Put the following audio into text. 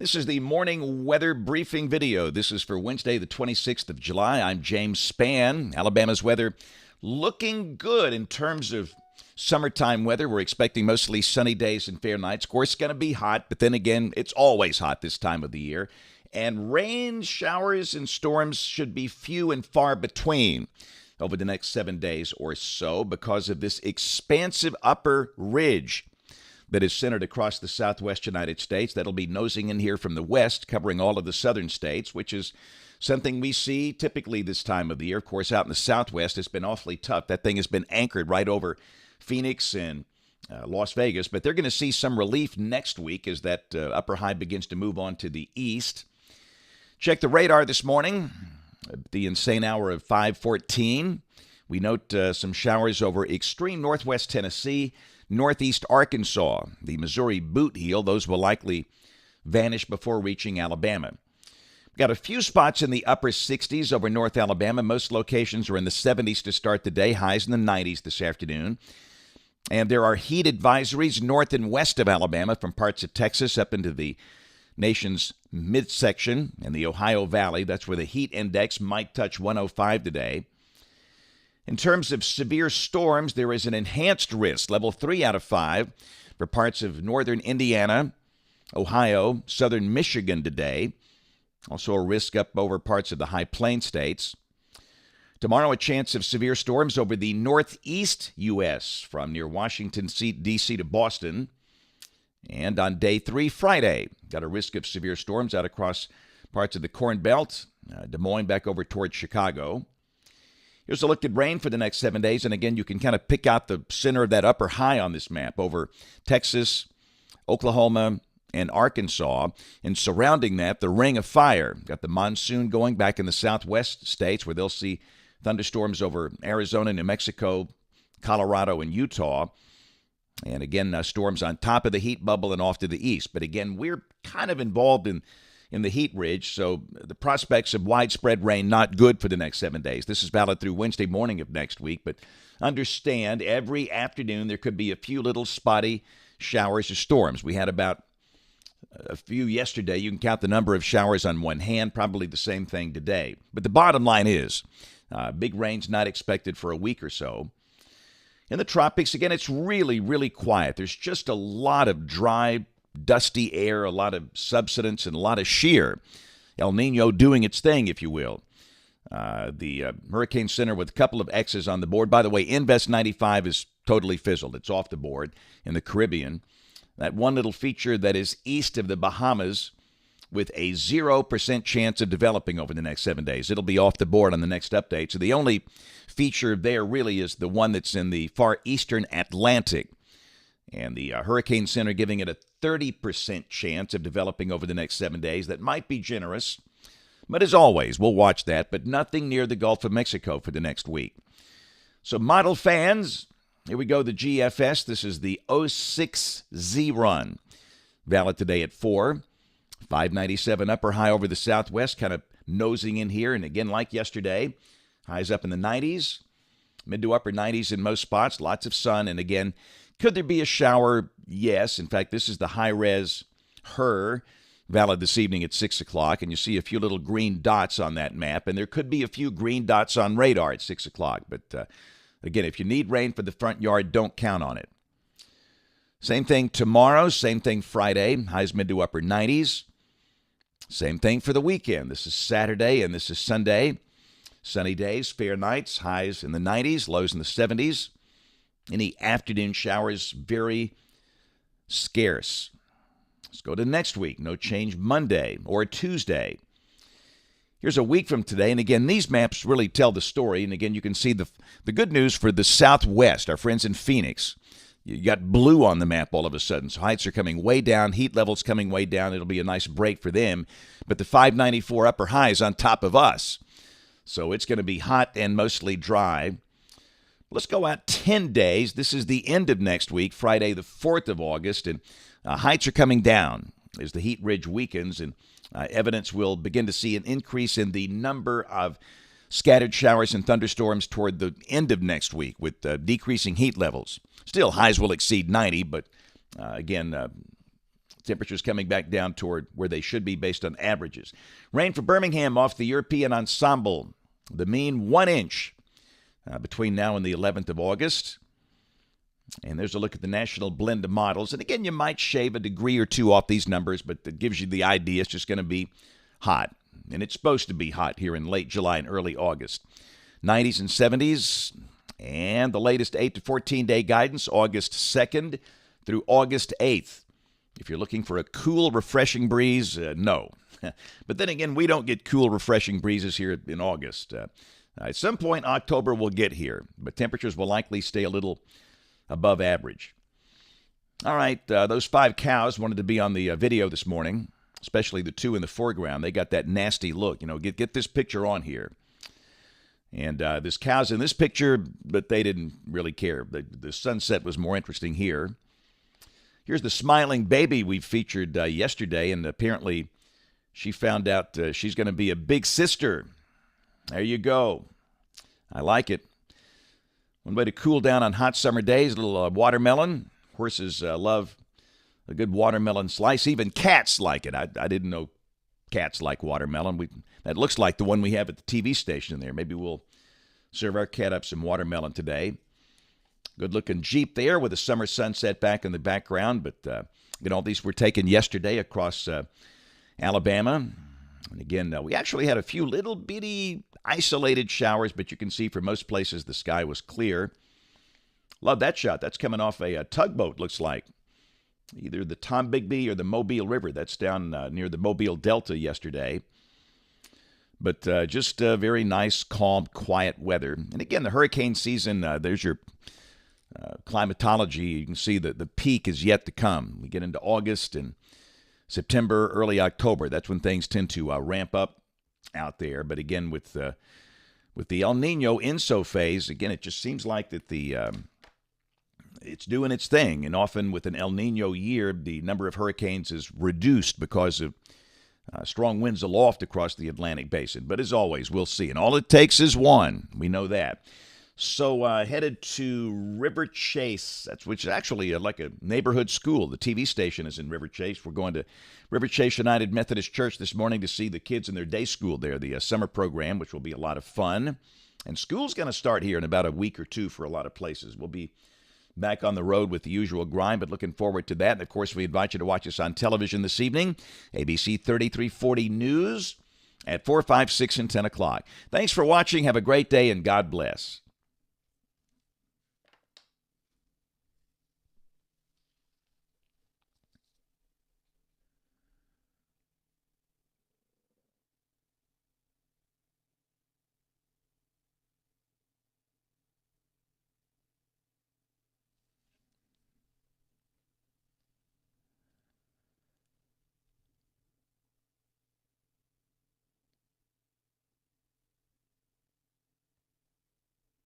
This is the morning weather briefing video. This is for Wednesday, the 26th of July. I'm James Spann. Alabama's weather looking good in terms of summertime weather. We're expecting mostly sunny days and fair nights. Of course, it's going to be hot, but then again, it's always hot this time of the year. And rain, showers, and storms should be few and far between over the next 7 days or so because of this expansive upper ridge that is centered across the southwest United States. That'll be nosing in here from the west, covering all of the southern states, which is something we see typically this time of the year. Of course, out in the southwest, it's been awfully tough. That thing has been anchored right over Phoenix and Las Vegas, but they're going to see some relief next week as that upper high begins to move on to the east. Check the radar this morning, the insane hour of 5:14. We note some showers over extreme northwest Tennessee, northeast Arkansas, the Missouri boot heel. Those will likely vanish before reaching Alabama. We've got a few spots in the upper 60s over North Alabama. Most locations are in the 70s to start the day, highs in the 90s this afternoon. And there are heat advisories north and west of Alabama from parts of Texas up into the nation's midsection and the Ohio Valley. That's where the heat index might touch 105 today. In terms of severe storms, there is an enhanced risk, level 3 out of 5, for parts of northern Indiana, Ohio, southern Michigan today. Also a risk up over parts of the High Plains states. Tomorrow, a chance of severe storms over the northeast U.S. from near Washington, D.C. to Boston. And on day 3, Friday, got a risk of severe storms out across parts of the Corn Belt, Des Moines back over towards Chicago. Here's a look at rain for the next 7 days. And again, you can kind of pick out the center of that upper high on this map over Texas, Oklahoma, and Arkansas. And surrounding that, the ring of fire. Got the monsoon going back in the southwest states where they'll see thunderstorms over Arizona, New Mexico, Colorado, and Utah. And again, storms on top of the heat bubble and off to the east. But again, we're kind of involved in the heat ridge, so the prospects of widespread rain not good for the next 7 days. This is valid through Wednesday morning of next week, but understand every afternoon there could be a few little spotty showers or storms. We had about a few yesterday. You can count the number of showers on one hand, probably the same thing today. But the bottom line is big rain's not expected for a week or so. In the tropics, again, it's really, really quiet. There's just a lot of dry, dusty air, a lot of subsidence, and a lot of shear. El Nino doing its thing, if you will. The Hurricane Center with a couple of X's on the board. By the way, Invest 95 is totally fizzled. It's off the board in the Caribbean. That one little feature that is east of the Bahamas with a 0% chance of developing over the next 7 days. It'll be off the board on the next update. So the only feature there really is the one that's in the far eastern Atlantic. And the Hurricane Center giving it a 30% chance of developing over the next 7 days. That might be generous. But as always, we'll watch that. But nothing near the Gulf of Mexico for the next week. So model fans, here we go, the GFS. This is the 06Z run. Valid today at 4. 597 upper high over the southwest, kind of nosing in here. And again, like yesterday, highs up in the 90s, mid to upper 90s in most spots, lots of sun. And again, could there be a shower? Yes. In fact, this is the high-res HER, valid this evening at 6 o'clock. And you see a few little green dots on that map. And there could be a few green dots on radar at 6 o'clock. But again, if you need rain for the front yard, don't count on it. Same thing tomorrow, same thing Friday, highs mid to upper 90s. Same thing for the weekend. This is Saturday and this is Sunday. Sunny days, fair nights, highs in the 90s, lows in the 70s. Any afternoon showers, very scarce. Let's go to next week. No change Monday or Tuesday. Here's a week from today. And again, these maps really tell the story. And again, you can see the good news for the Southwest, our friends in Phoenix. You got blue on the map all of a sudden. So heights are coming way down, heat levels coming way down. It'll be a nice break for them. But the 594 upper high is on top of us. So it's going to be hot and mostly dry. Let's go out 10 days. This is the end of next week, Friday the 4th of August. And heights are coming down as the heat ridge weakens. And evidence will begin to see an increase in the number of scattered showers and thunderstorms toward the end of next week with decreasing heat levels. Still, highs will exceed 90, but again, Temperatures coming back down toward where they should be based on averages. Rain for Birmingham off the European ensemble. The mean 1 inch between now and the 11th of August. And there's a look at the national blend of models. And again, you might shave a degree or two off these numbers, but it gives you the idea. It's just going to be hot. And it's supposed to be hot here in late July and early August. 90s and 70s. And the latest 8 to 14-day guidance, August 2nd through August 8th. If you're looking for a cool, refreshing breeze, no. But then again, we don't get cool, refreshing breezes here in August. At some point, October will get here, but temperatures will likely stay a little above average. All right, those 5 cows wanted to be on the video this morning, especially the 2 in the foreground. They got that nasty look. You know, get this picture on here. And there's cows in this picture, but they didn't really care. The sunset was more interesting here. Here's the smiling baby we featured yesterday, and apparently she found out she's going to be a big sister. There you go. I like it. One way to cool down on hot summer days, a little watermelon. Horses love a good watermelon slice. Even cats like it. I didn't know cats like watermelon. That looks like the one we have at the TV station there. Maybe we'll serve our cat up some watermelon today. Good-looking Jeep there with a summer sunset back in the background. But, all these were taken yesterday across Alabama. And again, we actually had a few little bitty isolated showers, but you can see for most places the sky was clear. Love that shot. That's coming off a tugboat, looks like. Either the Tombigbee or the Mobile River. That's down near the Mobile Delta yesterday. But just very nice, calm, quiet weather. And again, the hurricane season, there's your climatology. You can see that the peak is yet to come. We get into August and September, early October. That's when things tend to ramp up out there. But again, with the El Nino INSO phase, again, it just seems like that it's doing its thing. And often with an El Nino year, the number of hurricanes is reduced because of strong winds aloft across the Atlantic basin. But as always, we'll see. And all it takes is one. We know that. So headed to River Chase, which is actually like a neighborhood school. The TV station is in River Chase. We're going to River Chase United Methodist Church this morning to see the kids in their day school there, the summer program, which will be a lot of fun. And school's going to start here in about a week or two for a lot of places. We'll be back on the road with the usual grind, but looking forward to that. And, of course, we invite you to watch us on television this evening, ABC 3340 News at 4, 5, 6, and 10 o'clock. Thanks for watching. Have a great day, and God bless.